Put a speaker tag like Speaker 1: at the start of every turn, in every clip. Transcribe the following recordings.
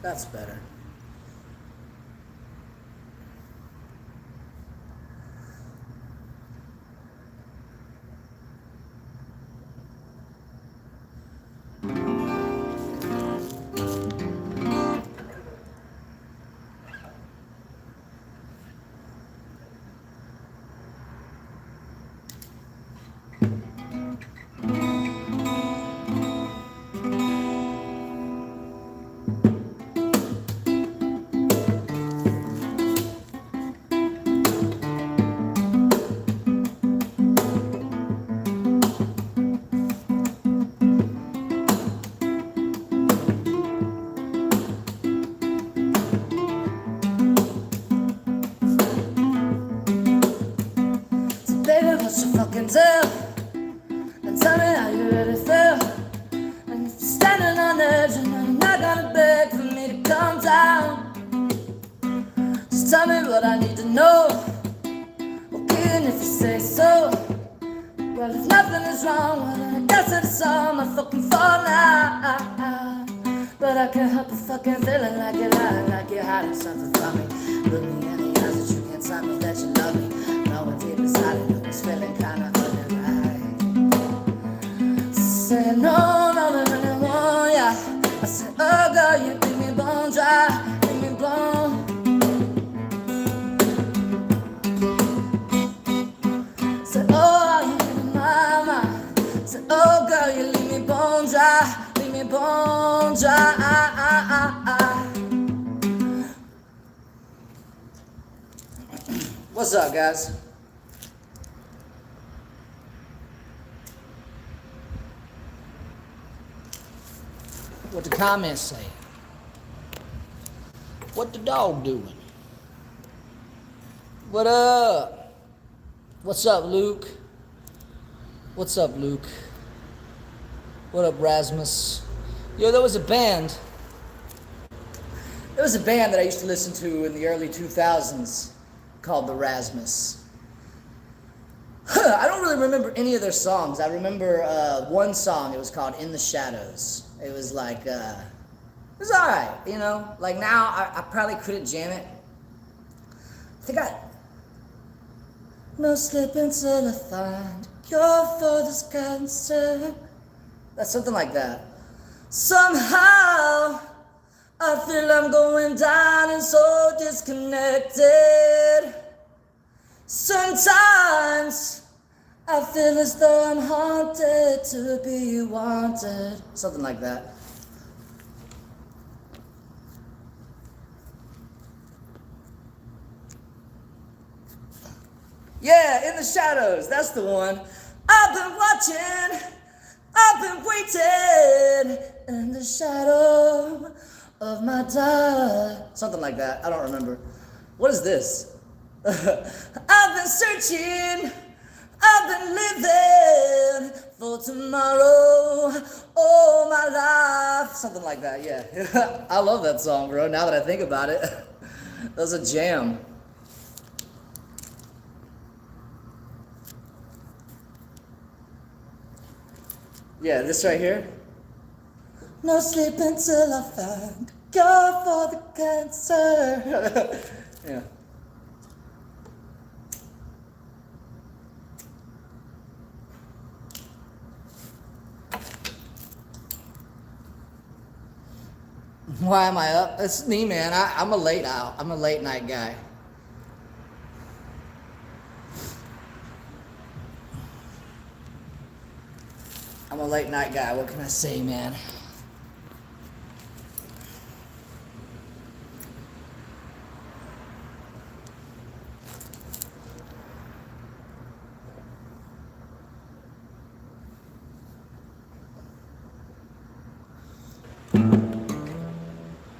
Speaker 1: That's better. Fucking tell and tell me how you really feel. And if you're standing on the edge and you're not gonna beg for me to come down, just tell me what I need to know. Okay, and if you say so, well, if nothing is wrong, well, then I guess it's all my fucking fault now. But I can't help but fucking feeling like you're lying, like you're hiding something from me. Look me in the eyes that you can't tell me that you love me. Knowing deep inside it, it's feeling kinda unright. Say no, no, no, no, no, no, yeah. I said, oh girl, you leave me bone dry, leave me blown. Said, oh, you in my mind. Said, oh girl, you leave me bone dry, leave me bone dry. What's up, guys? What the comments say? What the dog doing? What up? What's up, Luke? What's up, Luke? What up, Rasmus? Yo, there was a band. There was a band that I used to listen to in the early 2000s called the Rasmus. I don't really remember any of their songs. I remember one song. It was called In the Shadows. It was like, it was alright, you know? Like now, I probably couldn't jam it. I think no sleep until I find your father's cancer. That's something like that. Somehow, I feel I'm going down and so disconnected. Sometimes I feel as though I'm haunted to be wanted. Something like that. Yeah, In the Shadows, that's the one. I've been watching, I've been waiting in the shadow of my dark. Something like that, I don't remember. What is this? I've been searching, I've been living for tomorrow, all my life. Something like that, yeah. I love that song, bro, now that I think about it. That was a jam. Yeah, this right here. No sleep until I find cure for the cancer. Yeah. Why am I up? It's me, man. I'm a late owl. I'm a late night guy. I'm a late night guy. What can I say, man?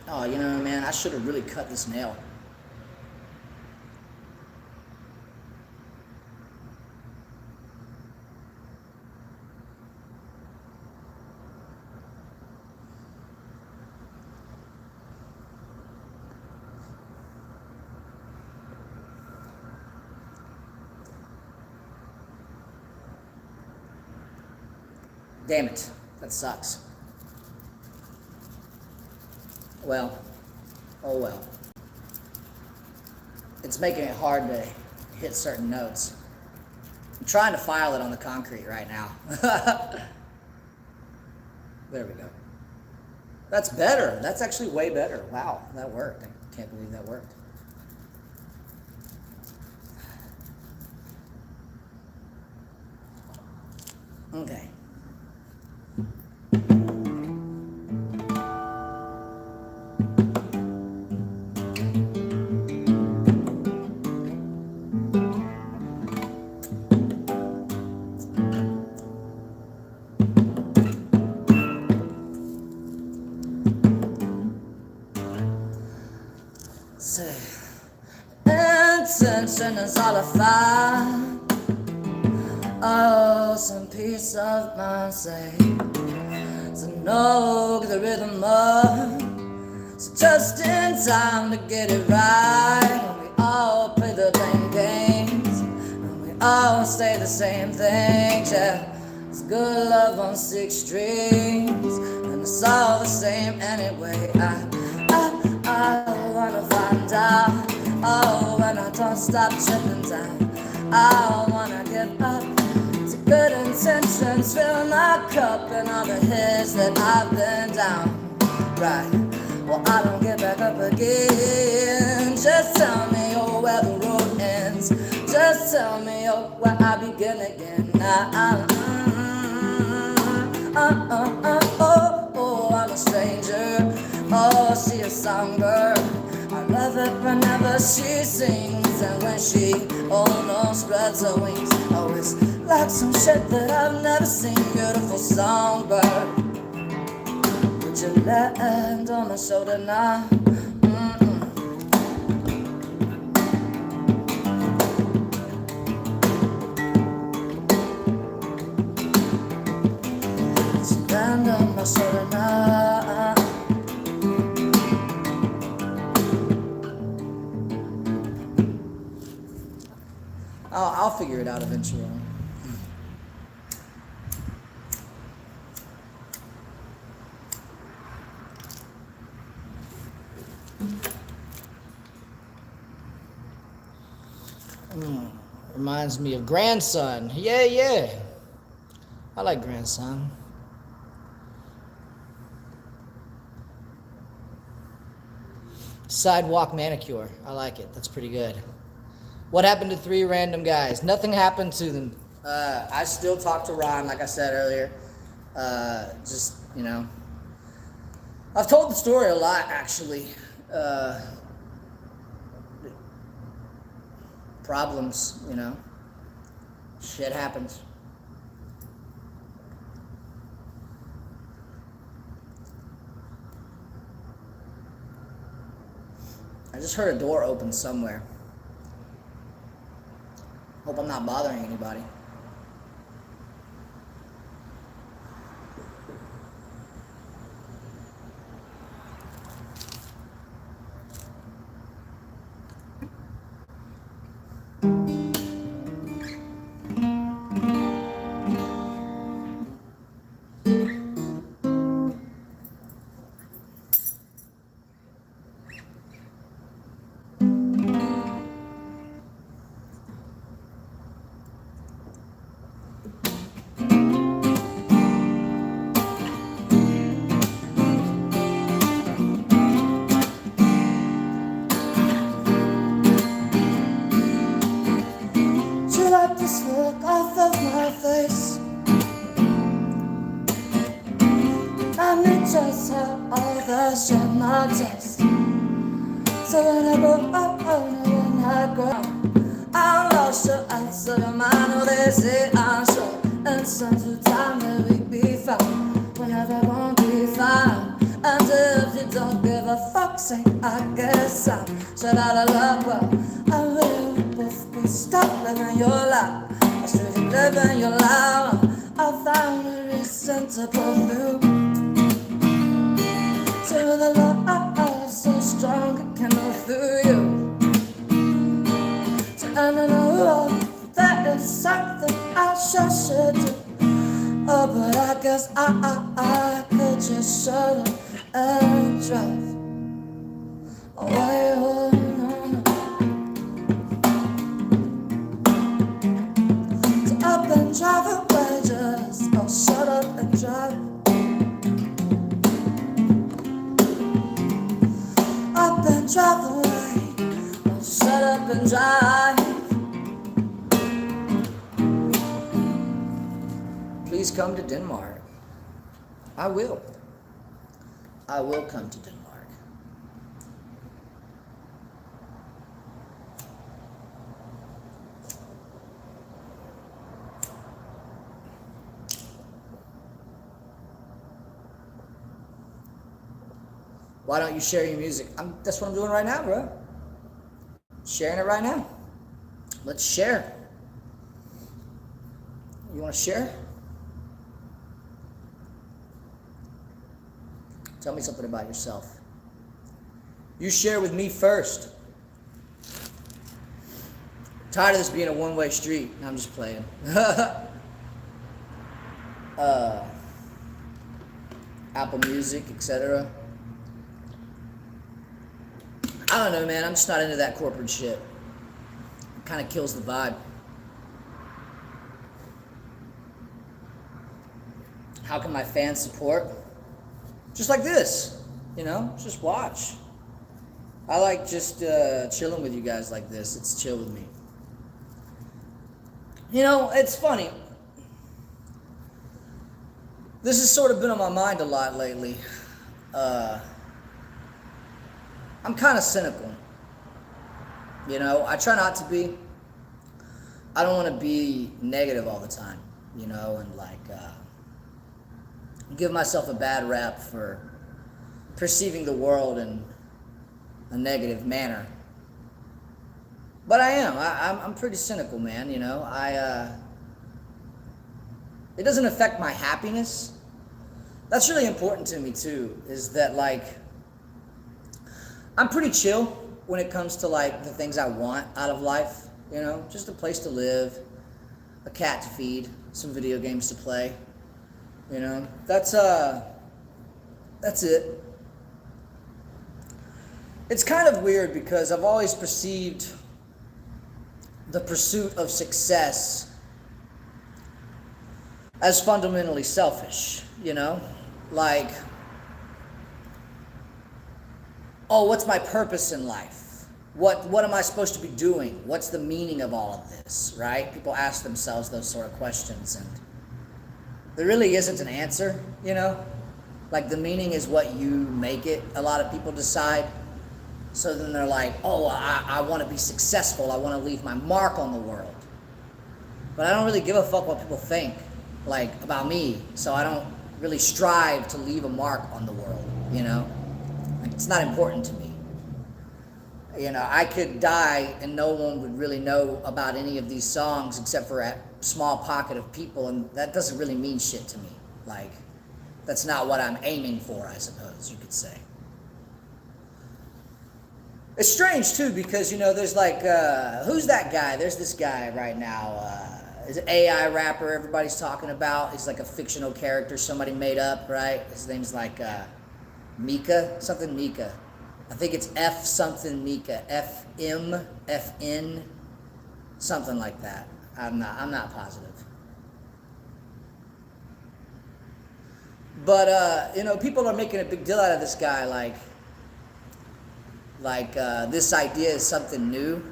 Speaker 1: Oh, you know, man, I should have really cut this nail. Damn it, that sucks. Well, Oh well. It's making it hard to hit certain notes. I'm trying to file it on the concrete right now. There we go. That's better. That's actually way better. Wow, that worked. I can't believe that worked. Okay. Say, intention is all I find. Oh, some peace of mind, say. So no, get the rhythm up. So just in time to get it right. And we all play the same games, and we all say the same things, yeah. It's good love on 6 strings, and it's all the same anyway. I wanna find out. Oh, when I don't stop tripping down, I wanna give up to good intentions, fill my cup and all the hills that I've been down. Right, well I don't get back up again. Just tell me, oh, where the road ends. Just tell me, oh, where I begin again. Oh, I'm a stranger. Oh, she a songbird. I love it whenever she sings, and when she, oh no, spreads her wings. Oh, it's like some shit that I've never seen. Beautiful songbird, would you land on my shoulder now? Would you land on my shoulder now? I'll figure it out eventually. Reminds me of grandson. Yeah. I like grandson. Sidewalk manicure. I like it. That's pretty good. What happened to 3 random guys? Nothing happened to them. I still talk to Ron, like I said earlier. Just, you know. I've told the story a lot, actually. Problems, you know. Shit happens. I just heard a door open somewhere. Hope I'm not bothering anybody. This look off of my face, I may just have all the shit my taste. So when I grow, I lost your answer to mine. Oh, they say I'm sure, and some time that we be found, whenever won't be found. And if you don't give a fuck, say I guess I'm shut out of luck. Well, I will both stop living your life. I should be living your life. I found a reason to pull through. To the love so strong it can move through you. And I know that is something I should do. Oh, but I guess I could just shut up and drive. away, oh, no. So up and drive away, just oh, shut up and drive. Up and drive away, oh, shut up and drive. Please come to Denmark. I will. I will come to Denmark. Why don't you share your music? That's what I'm doing right now, bro. Sharing it right now. Let's share. You want to share? Tell me something about yourself. You share with me first. Tired of this being a one-way street. I'm just playing. Apple Music, etc. I don't know, man. I'm just not into that corporate shit. It kind of kills the vibe. How can my fans support? Just like this, you know, just watch. I like just chilling with you guys like this. It's chill with me. You know, it's funny. This has sort of been on my mind a lot lately. I'm kind of cynical. You know, I try not to be. I don't want to be negative all the time, you know, and like give myself a bad rap for perceiving the world in a negative manner. But I am. I'm pretty cynical, man, you know. It doesn't affect my happiness. That's really important to me too, is that like I'm pretty chill when it comes to like the things I want out of life, you know, just a place to live, a cat to feed, some video games to play, you know. That's it. It's kind of weird because I've always perceived the pursuit of success as fundamentally selfish, you know? Like, oh, what's my purpose in life? What am I supposed to be doing? What's the meaning of all of this, right? People ask themselves those sort of questions, and there really isn't an answer, you know? Like, the meaning is what you make it, a lot of people decide. So then they're like, oh, I want to be successful. I want to leave my mark on the world. But I don't really give a fuck what people think, like, about me. So I don't really strive to leave a mark on the world, you know? Like, it's not important to me. You know, I could die and no one would really know about any of these songs except for a small pocket of people, and that doesn't really mean shit to me. Like, that's not what I'm aiming for, I suppose you could say. It's strange, too, because, you know, there's like, who's that guy? There's this guy right now, is an AI rapper everybody's talking about. He's like a fictional character somebody made up, right? His name's like Mika, something Mika. I think it's F something Mika, FM, FN, something like that. I'm not positive. But, you know, people are making a big deal out of this guy, like this idea is something new.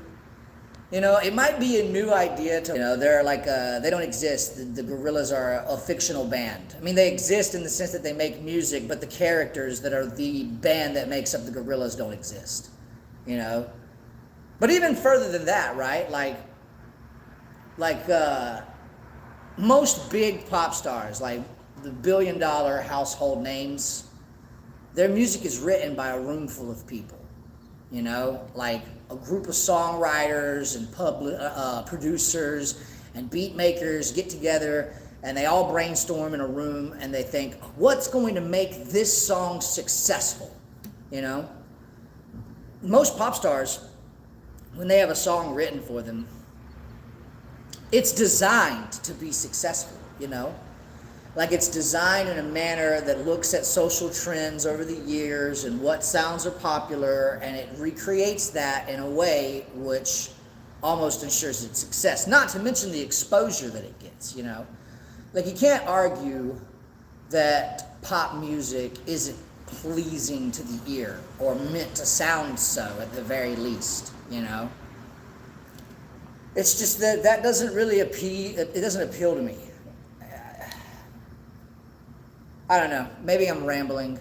Speaker 1: You know, it might be a new idea to, you know, they're like, they don't exist. The Gorillaz are a fictional band. I mean, they exist in the sense that they make music, but the characters that are the band that makes up the Gorillaz don't exist, you know? But even further than that, right? Like most big pop stars, like the billion-dollar household names, their music is written by a room full of people. You know, like a group of songwriters and producers and beat makers get together and they all brainstorm in a room and they think, what's going to make this song successful? You know, most pop stars, when they have a song written for them, it's designed to be successful, you know. Like it's designed in a manner that looks at social trends over the years and what sounds are popular, and it recreates that in a way which almost ensures its success. Not to mention the exposure that it gets, you know? Like you can't argue that pop music isn't pleasing to the ear or meant to sound so at the very least, you know? It's just that doesn't really appeal to me. I don't know, maybe I'm rambling.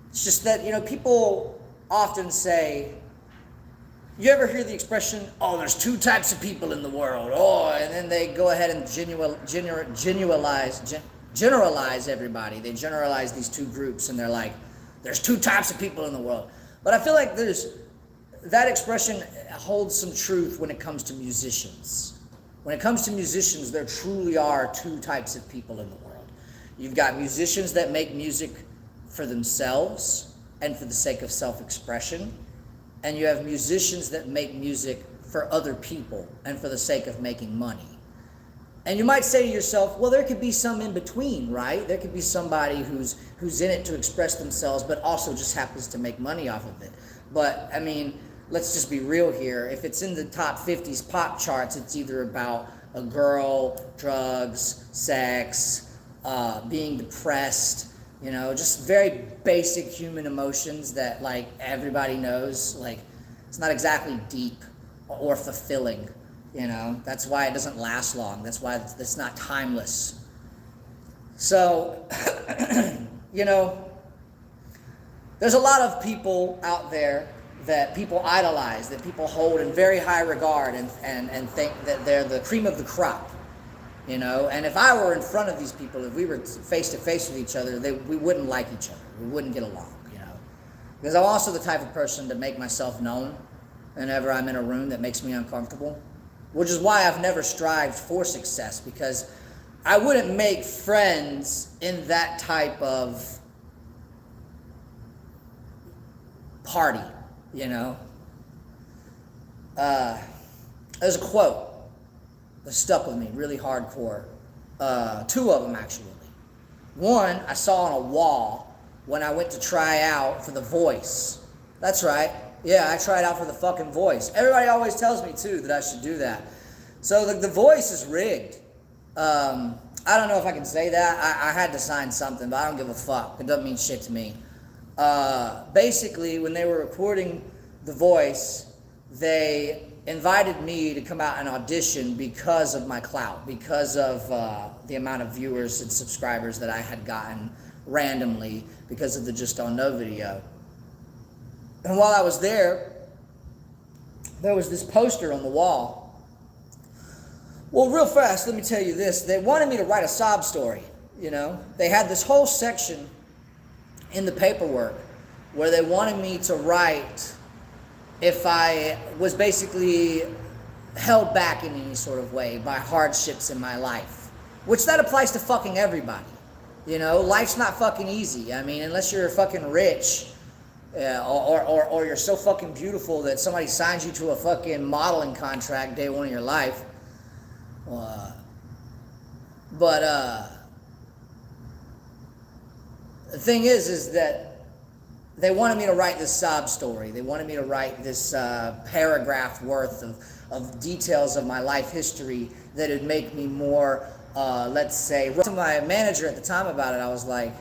Speaker 1: It's just that, you know, people often say, you ever hear the expression, oh, there's two types of people in the world, oh, and then they go ahead and generalize everybody. They generalize these two groups, and they're like, there's two types of people in the world. But I feel like that expression holds some truth when it comes to musicians. When it comes to musicians, there truly are two types of people in the world. You've got musicians that make music for themselves and for the sake of self-expression. And you have musicians that make music for other people and for the sake of making money. And you might say to yourself, well, there could be some in between, right? There could be somebody who's in it to express themselves, but also just happens to make money off of it. But, I mean, let's just be real here. If it's in the top 50s pop charts, it's either about a girl, drugs, sex, being depressed, you know, just very basic human emotions that, like, everybody knows. Like, it's not exactly deep or fulfilling, you know. That's why it doesn't last long. That's why it's not timeless. So, you know, there's a lot of people out there that people idolize, that people hold in very high regard and think that they're the cream of the crop. You know, and if I were in front of these people, if we were face to face with each other, we wouldn't like each other. We wouldn't get along, you know. Because I'm also the type of person to make myself known whenever I'm in a room that makes me uncomfortable. Which is why I've never strived for success, because I wouldn't make friends in that type of party, you know. There's a quote that stuck with me really hardcore. Two of them, actually. One, I saw on a wall when I went to try out for The Voice. That's right. Yeah, I tried out for the fucking Voice. Everybody always tells me, too, that I should do that. So the Voice is rigged. I don't know if I can say that. I had to sign something, but I don't give a fuck. It doesn't mean shit to me. Basically, when they were recording The Voice, they invited me to come out and audition because of my clout, because of the amount of viewers and subscribers that I had gotten randomly because of the Just Don't Know video. And while I was there was this poster on the wall. Well, real fast, let me tell you this. They wanted me to write a sob story, you know. They had this whole section in the paperwork where they wanted me to write if I was basically held back in any sort of way by hardships in my life. Which that applies to fucking everybody. You know, life's not fucking easy. I mean, unless you're fucking rich, or you're so fucking beautiful that somebody signs you to a fucking modeling contract day one of your life. The thing is that they wanted me to write this sob story. They wanted me to write this paragraph worth of details of my life history that would make me more, let's say, to my manager at the time about it, I was like,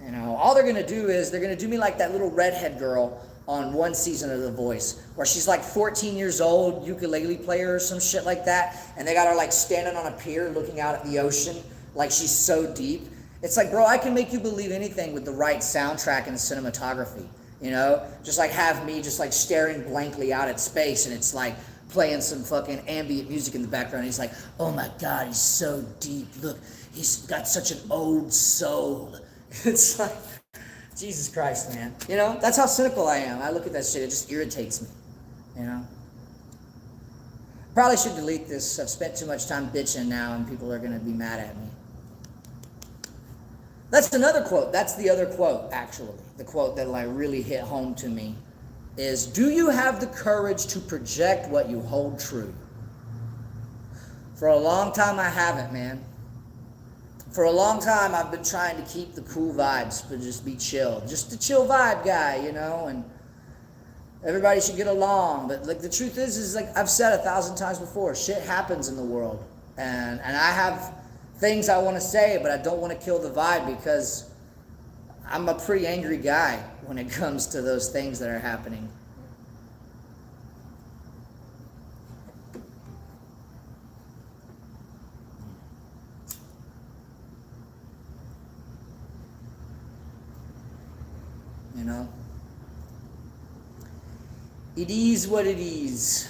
Speaker 1: you know, all they're going to do is they're going to do me like that little redhead girl on one season of The Voice, where she's like 14 years old, ukulele player or some shit like that, and they got her like standing on a pier looking out at the ocean like she's so deep. It's like, bro, I can make you believe anything with the right soundtrack and cinematography, you know? Just like have me just like staring blankly out at space, and it's like playing some fucking ambient music in the background. He's like, oh my God, he's so deep. Look, he's got such an old soul. It's like, Jesus Christ, man. You know, that's how cynical I am. I look at that shit, it just irritates me, you know? Probably should delete this. I've spent too much time bitching now, and people are going to be mad at me. That's another quote. That's the other quote, actually. The quote that like really hit home to me is, do you have the courage to project what you hold true? For a long time, I haven't, man. For a long time, I've been trying to keep the cool vibes, but just be chill. Just a chill vibe guy, you know, and everybody should get along. But like the truth is like I've said 1,000 times before, shit happens in the world. And I have things I want to say, but I don't want to kill the vibe because I'm a pretty angry guy when it comes to those things that are happening. You know? It is what it is.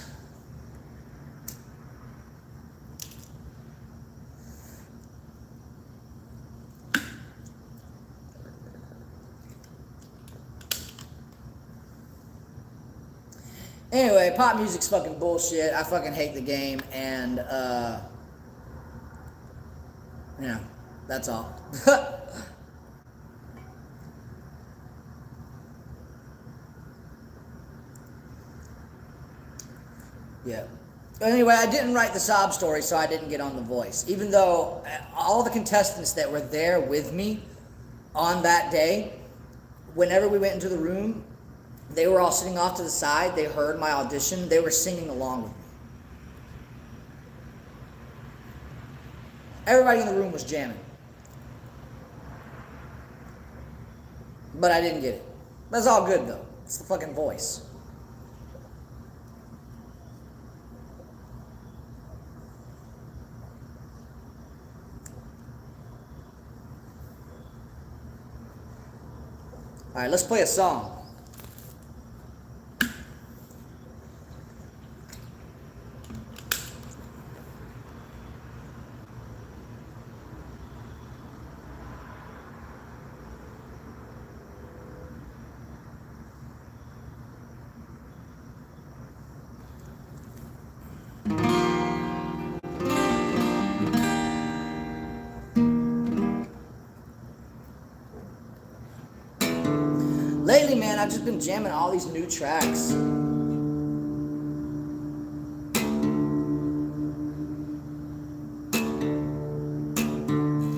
Speaker 1: Anyway, pop music's fucking bullshit. I fucking hate the game, and you know, that's all. Yeah. Anyway, I didn't write the sob story, so I didn't get on The Voice. Even though all the contestants that were there with me on that day, whenever we went into the room, they were all sitting off to the side. They heard my audition. They were singing along with me. Everybody in the room was jamming. But I didn't get it. That's all good, though. It's the fucking Voice. All right, let's play a song. Lately, man, I've just been jamming all these new tracks.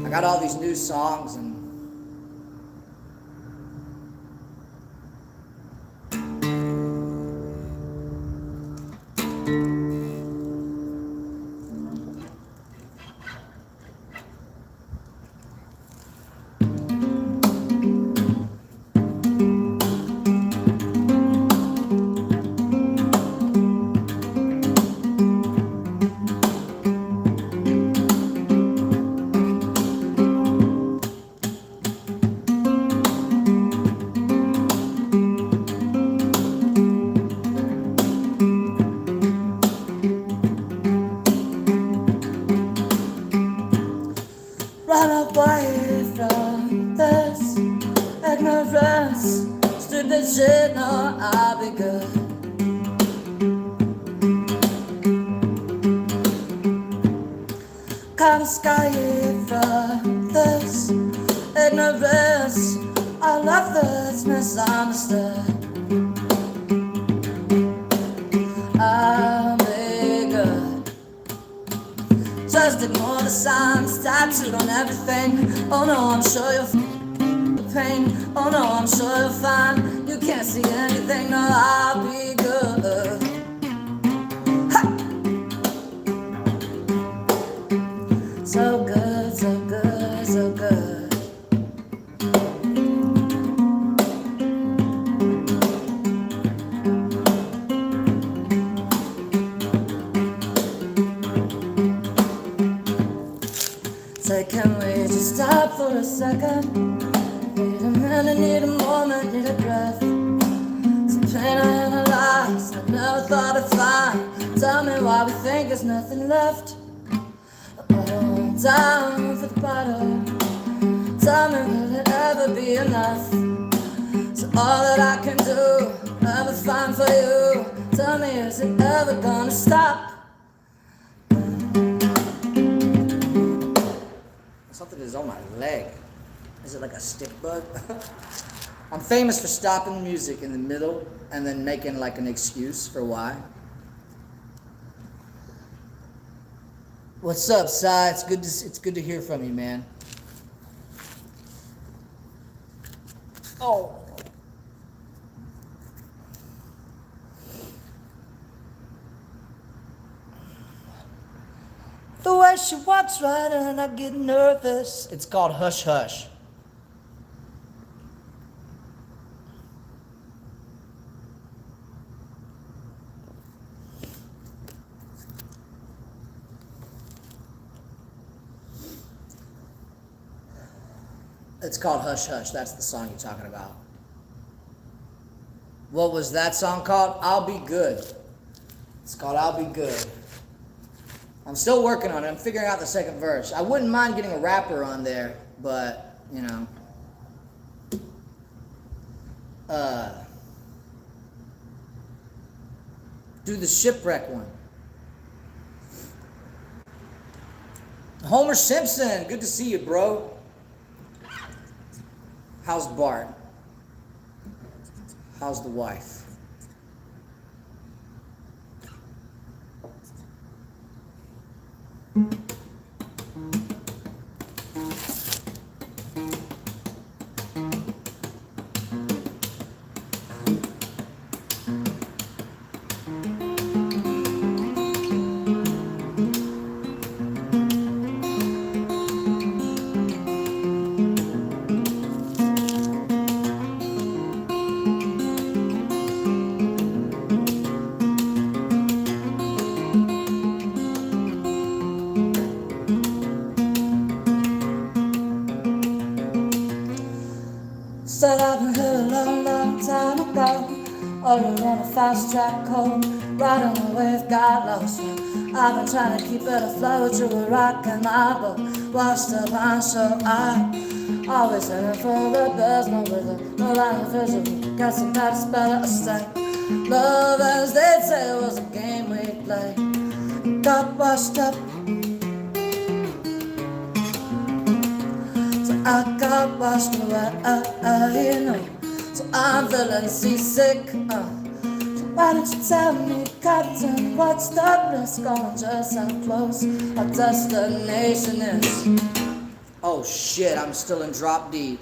Speaker 1: I got all these new songs and run away from this ignorance, stupid shit, no, I'll be good. Can't escape from this ignorance, all of this misunderstood. I'll be good. Just ignore the signs tattooed on everything. Oh no, I'm sure you'll feel the pain. Oh no, I'm sure you'll find you can't see anything. No, I'll be good. Ha! So good, so good, so good. Say, can we just stop for a second? Need a minute, need a moment, need a breath. Some pain I analyzed, I never thought I'd find. Tell me why we think there's nothing left. Oh, down for the bottle. Tell me, will it ever be enough? So all that I can do, ever find for you. Tell me, is it ever gonna stop? Something is on my leg. Is it like a stick bug? I'm famous for stopping the music in the middle and then making like an excuse for why. What's up, Cy? It's good to hear from you, man. Oh. The way she walks right and I get nervous. It's called Hush Hush. It's called Hush Hush. That's the song you're talking about. What was that song called? I'll Be Good. It's called I'll Be Good. I'm still working on it. I'm figuring out the second verse. I wouldn't mind getting a rapper on there, but, you know. Do the shipwreck one. Homer Simpson, good to see you, bro. How's Bart? How's the wife? Said I've been here a long, long time ago. All on a fast track home, riding a wave, got lost. I've been trying to keep it afloat to a rock and my boat. Washed up on so I always heading for the best, no rhythm, no line of visible. Got somebody spell a stay. Love, as they'd say, was a game we played. Got washed up. I got washed away, you know. So I'm feeling seasick. So why don't you tell me, Captain, what's the risk? Going just how close our destination is. Oh shit, I'm still in drop D.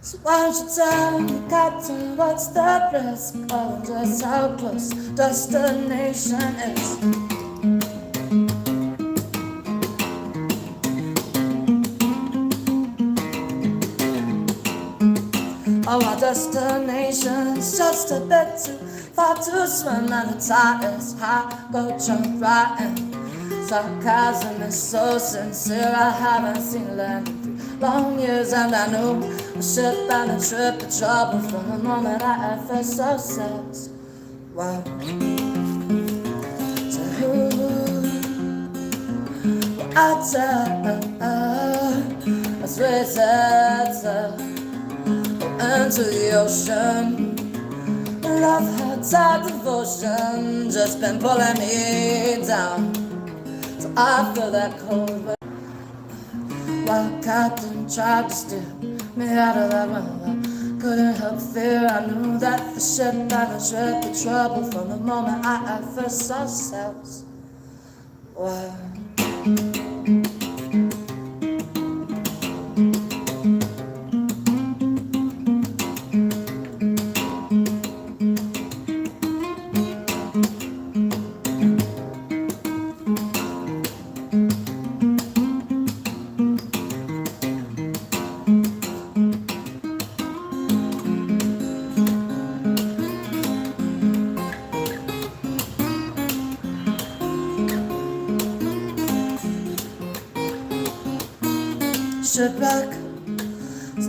Speaker 1: So why don't you tell me, Captain, what's the risk? Oh, just how close destination is. Oh, our destination's just a bit too far to swim, and the tide is high, go jump right in. Sarcasm is so sincere, I haven't seen land in 3 long years, and I knew a ship and a trip of trouble from the moment I had first saw sex. Wow. So who will I tell? As we said, into the ocean. Love had that devotion just been pulling me down. So I feel that cold, but while Captain tried to steer me out of that window, couldn't help fear. I knew that the ship and the trip of trouble from the moment I first saw sails. Wow. Shipwreck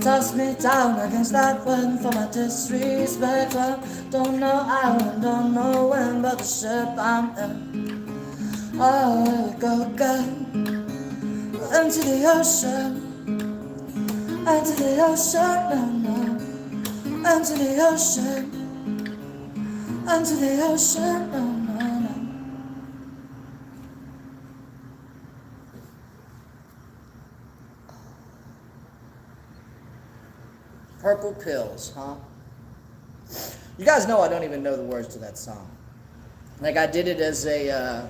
Speaker 1: tossed me down against that wind for my disrespect. Well, don't know how and don't know when, but the ship I'm in, oh, here we go again. Into the ocean, into the ocean, no, no. Into the ocean, into the ocean, no, no, no. Purple Pills, huh? You guys know I don't even know the words to that song. Like, I did it as a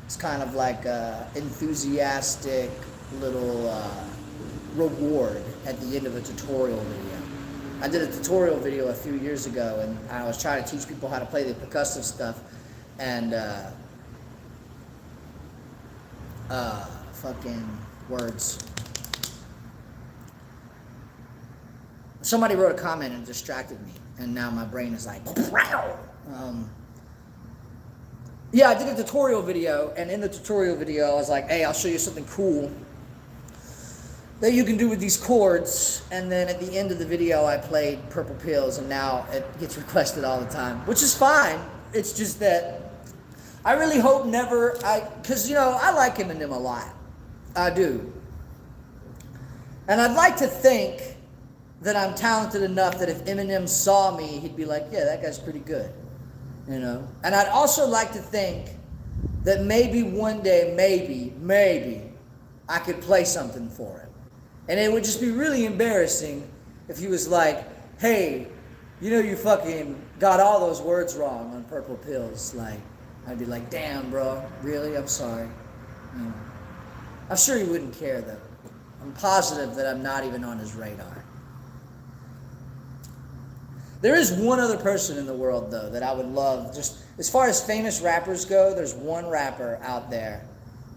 Speaker 1: It's kind of like a enthusiastic little reward at the end of a tutorial video. I did a tutorial video a few years ago, and I was trying to teach people how to play the percussive stuff, and fucking words. Somebody wrote a comment and distracted me, and now my brain is like, yeah, I did a tutorial video, and in the tutorial video, I was like, hey, I'll show you something cool that you can do with these chords. And then at the end of the video, I played Purple Pills, and now it gets requested all the time, which is fine. It's just that I really hope never, because, you know, I like Eminem a lot. I do. And I'd like to think that I'm talented enough that if Eminem saw me, he'd be like, yeah, that guy's pretty good, you know? And I'd also like to think that maybe one day, maybe, I could play something for him. And it would just be really embarrassing if he was like, hey, you know you fucking got all those words wrong on Purple Pills. Like, I'd be like, damn, bro, really? I'm sorry. You know? I'm sure he wouldn't care, though. I'm positive that I'm not even on his radar. There is one other person in the world, though, that I would love. Just as far as famous rappers go, there's one rapper out there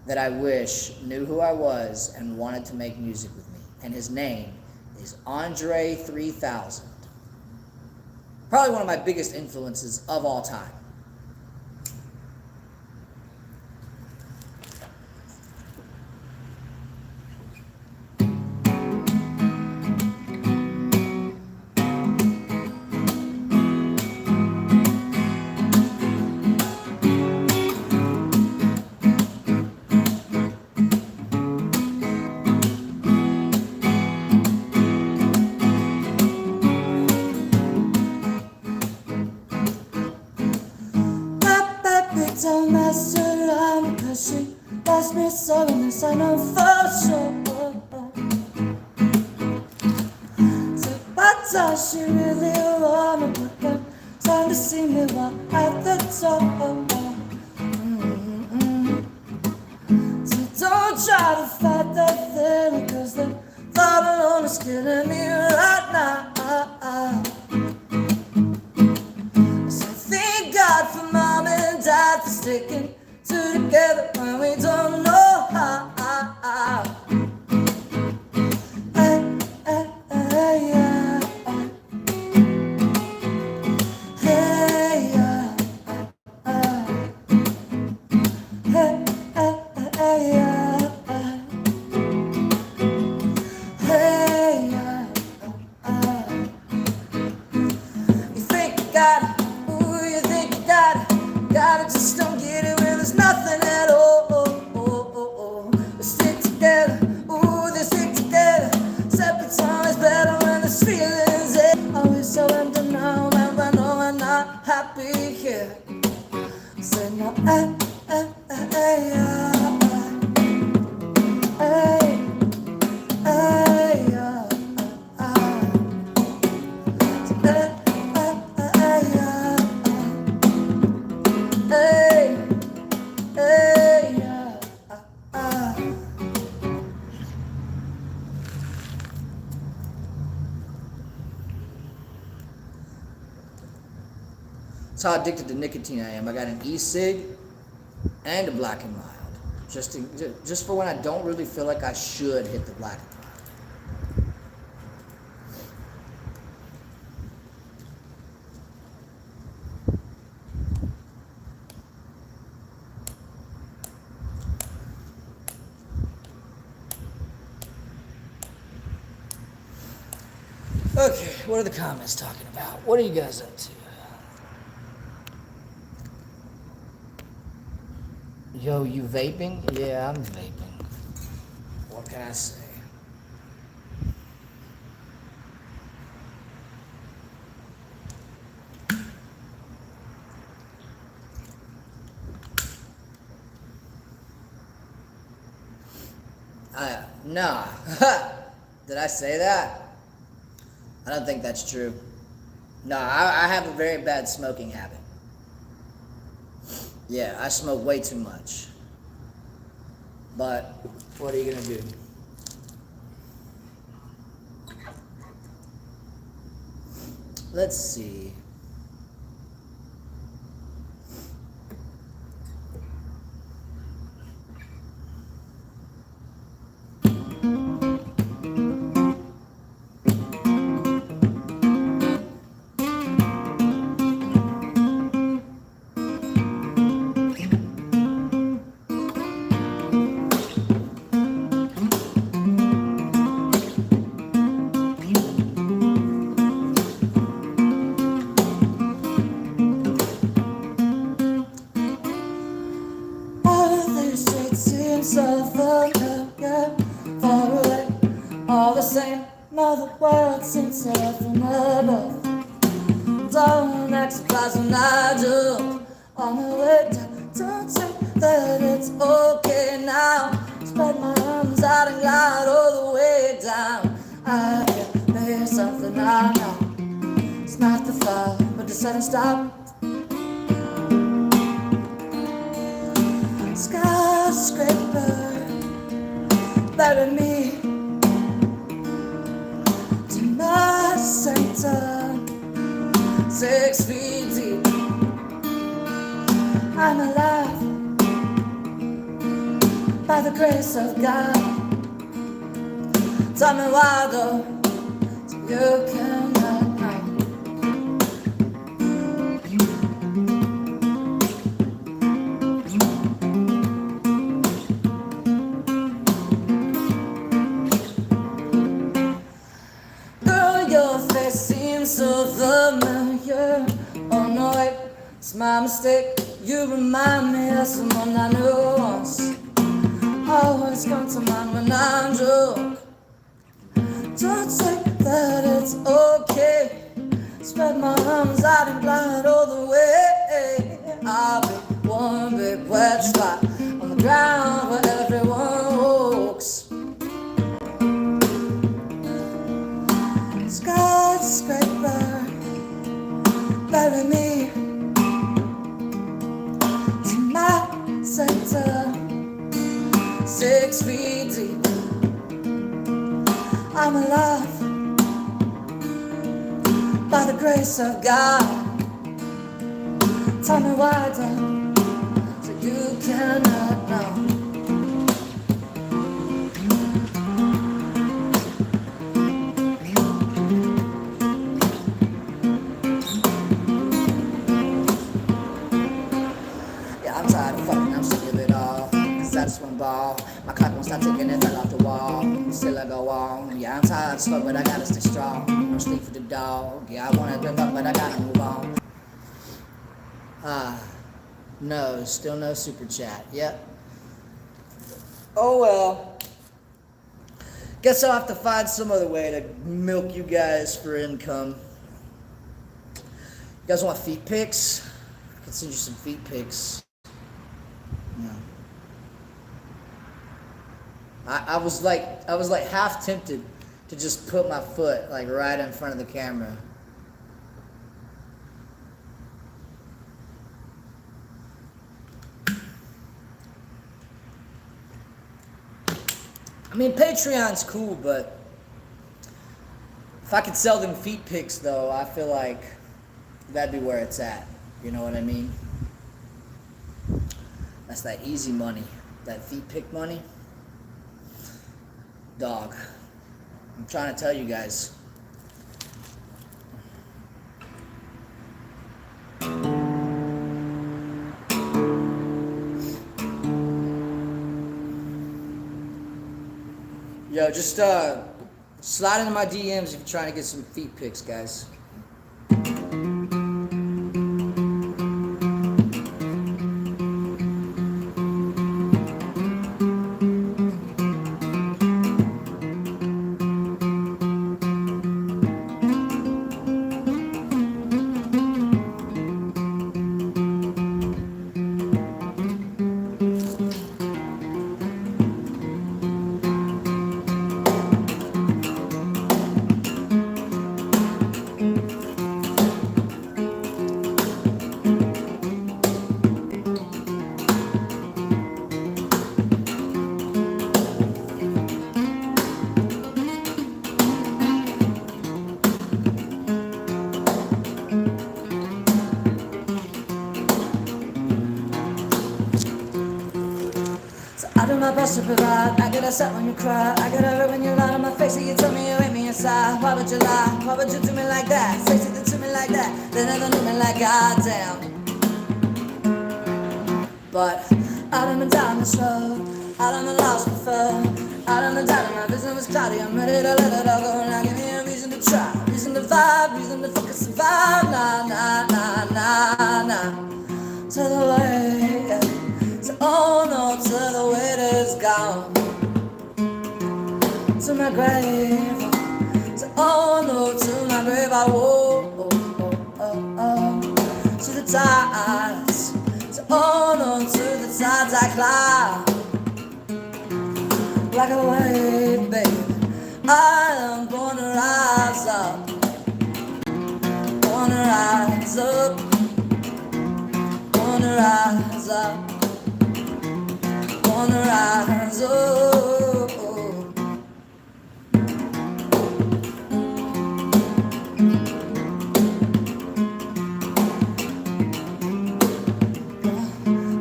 Speaker 1: that I wish knew who I was and wanted to make music with me. And his name is Andre 3000. Probably one of my biggest influences of all time. Lost me so in this, I know for sure. So what does she really wanna put them? Time to see me walk out the door. So don't try to fight that feeling, cause the thought alone is killing me right now. So thank God for mom and dad for sticking together when we don't know how. Hey, hey, hey, yeah. Hey, yeah. Hey, hey, hey, yeah. Hey, yeah. You think you got it, ooh, you think you got it, just don't get it. There's nothing at all. We stick together, ooh, they stick together. Separate's always better when there's feelings there. Always so empty now, and I know I'm not happy here. Say no, hey, hey, hey, hey, hey, yeah. That's how addicted to nicotine I am. I got an e-cig and a black and mild. Just for when I don't really feel like I should hit the black and mild. Okay, what are the comments talking about? What are you guys up to? Yo, you vaping? Yeah, I'm vaping. What can I say? Nah. Did I say that? I don't think that's true. No, I have a very bad smoking habit. Yeah, I smoke way too much. But what are you gonna do? Let's see. So familiar, far away, all the same. Another world seems so above. Don't act surprised when I jump on the way down. Don't say that it's okay now. Spread my arms out and glide all the way down. I can hear something I know. It's not the fire, but the sudden stop. Skyscraper, bury me to my center, 6 feet deep. I'm alive by the grace of God. Tell me why though, so you cannot know. So familiar, oh no wait, it's my mistake. You remind me of someone I knew once. Always come to mind when I'm drunk. Don't say that it's okay. Spread my arms out and glide all the way. I'll be one big wet spot on the ground where everyone walks. Skyscraper, bury me to my center, 6 feet deep. I'm alive by the grace of God. Tell me why, though, so you cannot know. Ball. My clock won't stop ticking if I off the wall. Still I go on. Yeah, I'm tired of smoke, but I gotta stay strong. No sleep for the dog. Yeah, I wanna give up, but I gotta move on. No, still no super chat. Yep. Oh well. Guess I'll have to find some other way to milk you guys for income. You guys want feet pics? I can send you some feet pics. Yeah. I was like half tempted to just put my foot like right in front of the camera. I mean, Patreon's cool, but if I could sell them feet pics though, I feel like that'd be where it's at. You know what I mean? That's that easy money, that feet pic money. Dog, I'm trying to tell you guys. Yo, just slide into my DMs if you're trying to get some feet pics, guys. my best to provide. I get upset when you cry, I get hurt when you lie to my face and you tell me you hate me inside. Why would you lie? Why would you do me like that? Say something to me like that. They never knew me like goddamn. But I done been down this road, I done been lost before, I done been down and my vision was cloudy. I'm ready to let it all go. Now give me a reason to try, reason to vibe, reason to fucking survive. Nah, nah, nah, nah, nah. To the way, to oh no, to the weight is gone. To my grave, to oh no, to my grave I walk. To the tides, to oh no, to the tides I climb. Like a wave, baby, I am born to rise up. Born to rise up. Born to rise up. Born to rise up.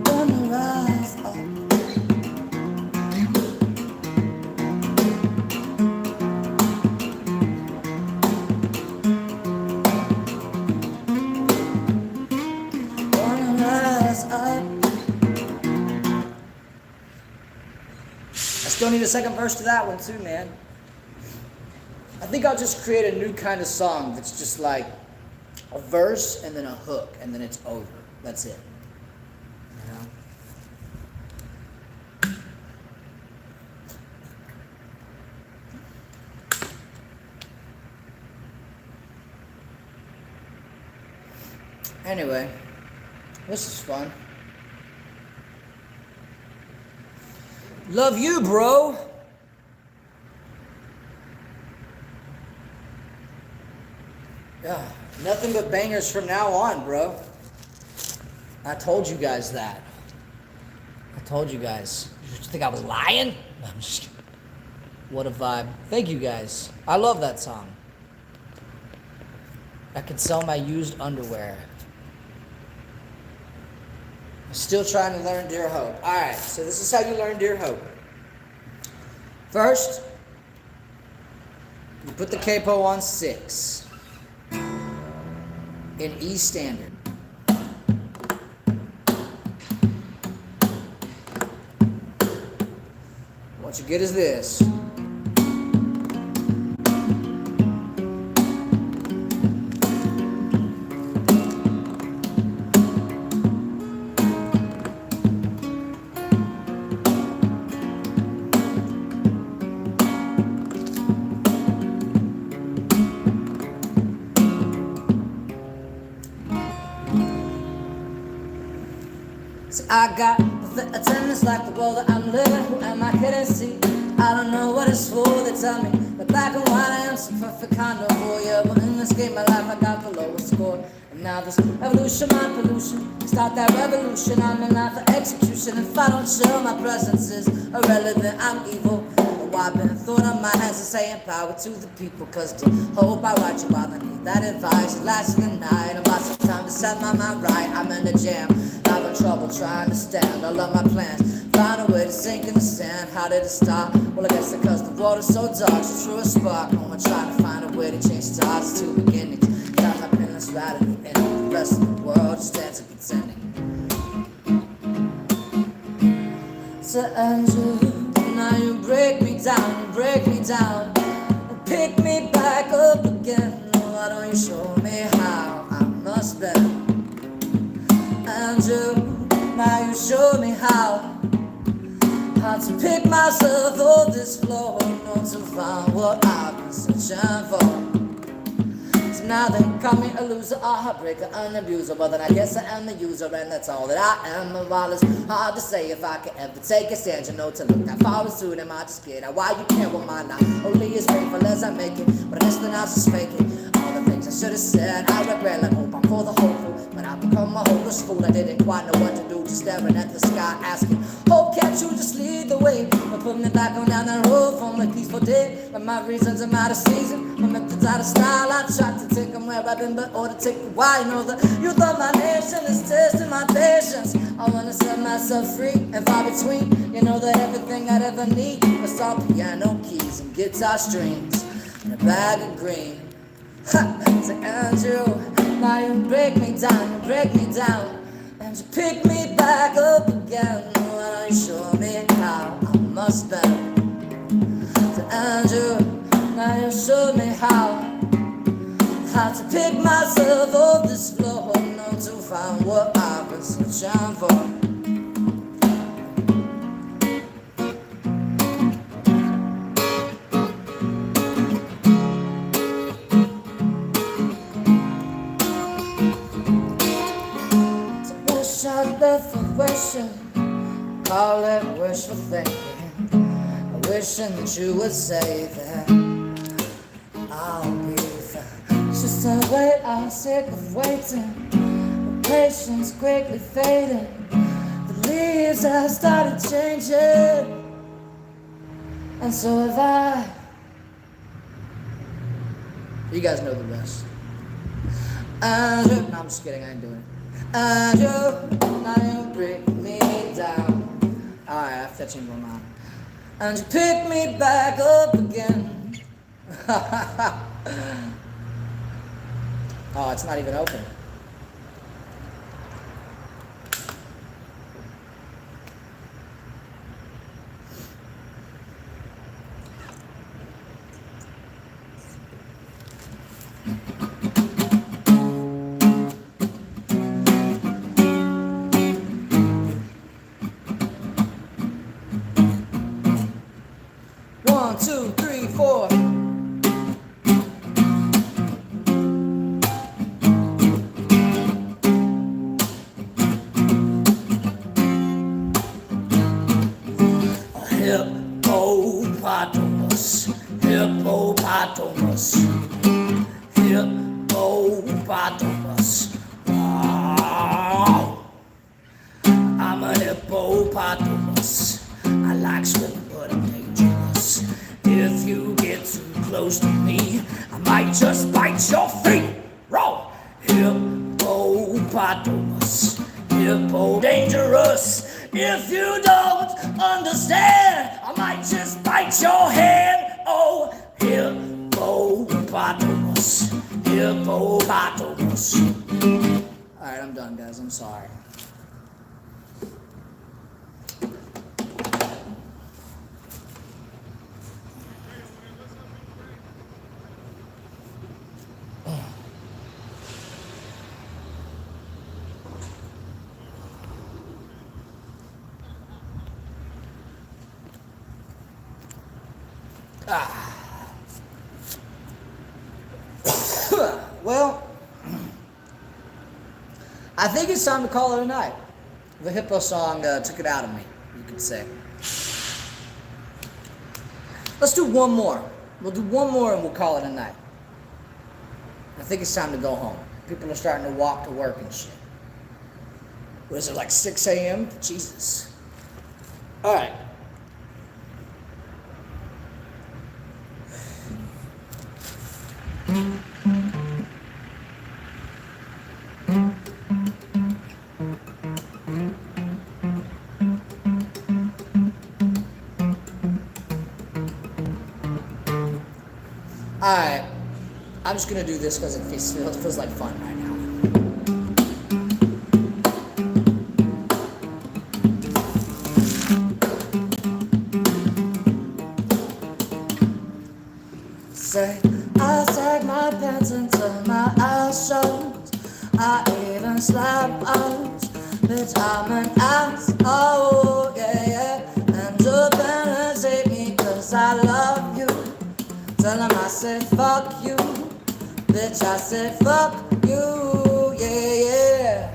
Speaker 1: Born to rise up. I still need a second verse to that one too, man. I think I'll just create a new kind of song that's just like a verse and then a hook and then it's over. That's it. You know? Anyway, this is fun. Love you, bro. Yeah, nothing but bangers from now on, bro. I told you guys that. I told you guys. Did you think I was lying? No, I'm just kidding. What a vibe. Thank you guys. I love that song. I could sell my used underwear. Still trying to learn Dear Hope. Alright, so this is how you learn Dear Hope. First, you put the capo on 6 in E standard. What you get is this. I got the attendance like the world that I'm living. Who am I kidding? See, I don't know what it's for. They tell me that black and white I am some perfect kind of warrior. But in this game of life I got the lowest score. And now this evolution, my pollution, start that revolution. I'm in line for execution. If I don't show my presence is irrelevant, I'm evil. I've been thrown on my hands and saying power to the people. Cause to hope I write you while I need that advice. It lasts in the night, I'm lots of time to set my mind right. I'm in the jam, having trouble trying to stand all of my plans. Find a way to sink in the sand, how did it start? Well, I guess because the water's so dark, she threw a spark. No one trying to find a way to change stars to beginnings. Got my penance right at the end, the rest of the world just stands and pretending. So Andrew, now you break me down, you break me down, and pick me back up again. Why don't you show me how I must better? Andrew, now you show me how to pick myself off this floor, not to find what I've been searching for. So now they call me a loser, a heartbreaker, an abuser. But then I guess I am the user, and that's all that I am. And while it's hard to say if I can ever take a stand, you know, to look that far is soon, am I just kidding? Why you can't want mine now? Only as painful as I make it, but I guess the else is faking. All the things I should have said, I regret, like hope I'm for the hopeful. But I become a hopeless fool, I didn't quite know what to do, just staring at the sky, asking, hope, can't you just lead the way? But put me back on down the road from a peaceful day. yeah. But my reasons I'm out of season, my methods out of style. I tried to take them where I've been, but or to take the why. You know the youth of my nation is testing my patience. I wanna set myself free and far between. You know that everything I'd ever need was all piano keys and guitar strings and a bag of green. Ha! Say Andrew, now you break me down, you break me down, and you pick me back up again. When you show me how I must better. Say Andrew, now you show me how to pick myself off this floor, know to find what I've been searching for. Wishing, call it wishful thinking, wishing that you would say that I'll be fine. It's just a wait, I'm sick of waiting, the patience quickly fading, the leaves have started changing, and so have I. You guys know the rest. No, I'm just kidding, I ain't doing it. And you break me down. Alright, I have to change my mind. And you pick me back up again. Oh, it's not even open. One, two, three, four. Hippopotamus, hippopotamus, hippopotamus. Wow. I'm a hippopotamus. I like swimming, but I'm dangerous. If you get too close to me, I might just bite your feet. Raw. Hippopotamus, hippo dangerous. If you don't understand, I might just bite your hand. Oh, hippopotamus, hippopotamus. Alright, I'm done, guys. I'm sorry. Well, I think it's time to call it a night. The hippo song took it out of me, you could say. Let's do one more. We'll do one more and we'll call it a night. I think it's time to go home. People are starting to walk to work and shit. What is it, like 6 a.m.? Jesus. All right. Alright, I'm just gonna do this because it feels like fun right now. Say, I sag my pants until my eyes shows. I even slap out, bitch, I'm an ass. Oh, yeah, yeah. And you penetrate me cause I love you. Tell him I said fuck you, bitch, I said fuck you, yeah, yeah.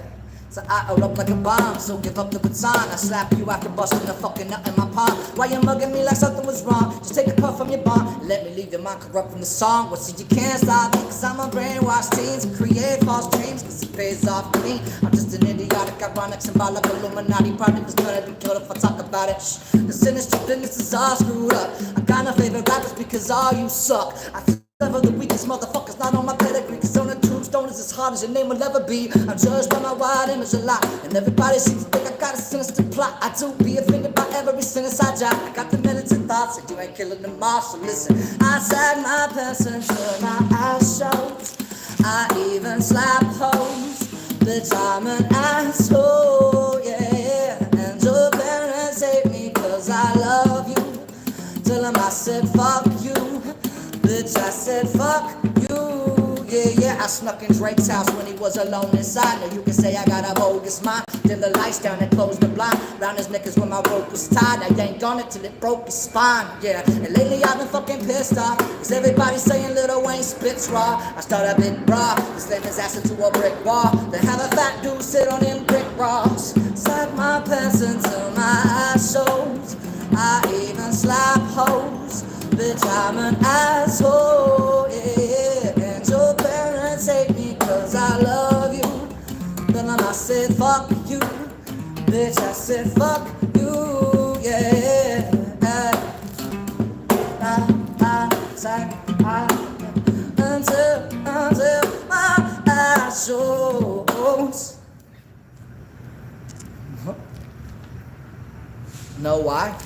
Speaker 1: So I hold up like a bomb, so give up the baton. I slap you after busting the fucking nut in my palm. Why you mugging me like something was wrong? Just take a puff from your bomb, let me leave your mind corrupt from the song. Well, see, you can't stop me, cause I'm a brainwashed teen to create false dreams, cause it pays off clean. I'm just an idiotic like ironic, symbolic, Illuminati. Probably was gonna be killed if I talk about it. The sinister business is all screwed up. I kinda favor rappers because all you suck. I never the weakest motherfuckers, not on my pedigree. Cause on the tombstone is as hard as your name will ever be. I'm judged by my wide image a lot. And everybody seems to think I got a sinister plot. I do be offended by every sentence I jot. I got the militant thoughts that you ain't killing them all. So listen, I sag my pants until my eyes shows. I even slap hoes. Bitch, I'm an asshole, yeah. And your parents hate me cause I love you. Tell them I said fuck you. Bitch, I said fuck you, yeah. I snuck in Drake's house when he was alone inside. Now you can say I got a bogus mind. Dim the lights down and close the blind. Round his neck is when my rope was tied. I yanked on it till it broke his spine, yeah. And lately I've been fucking pissed off cause everybody's saying Lil Wayne spits raw. I start a big bra, slam his ass into a brick wall. Then have a fat dude sit on them brick rocks. Sack my pants until my ass shows. I even slap hoes. Bitch, I'm an asshole, yeah. And your parents hate me cause I love you. Then I said fuck you. Bitch, I said fuck you, yeah. Until my ass shows. Know why?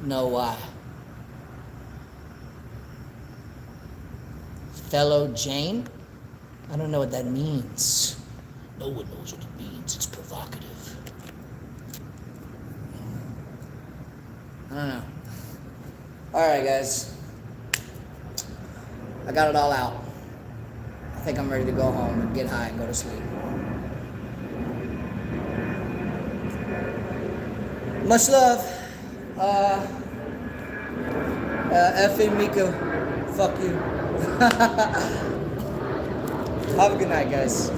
Speaker 1: Know why? Fellow Jane? I don't know what that means. No one knows what it means. It's provocative. I don't know. Alright, guys. I got it all out. I think I'm ready to go home and get high and go to sleep. Much love. F.A. Mika, fuck you. Have a good night, guys.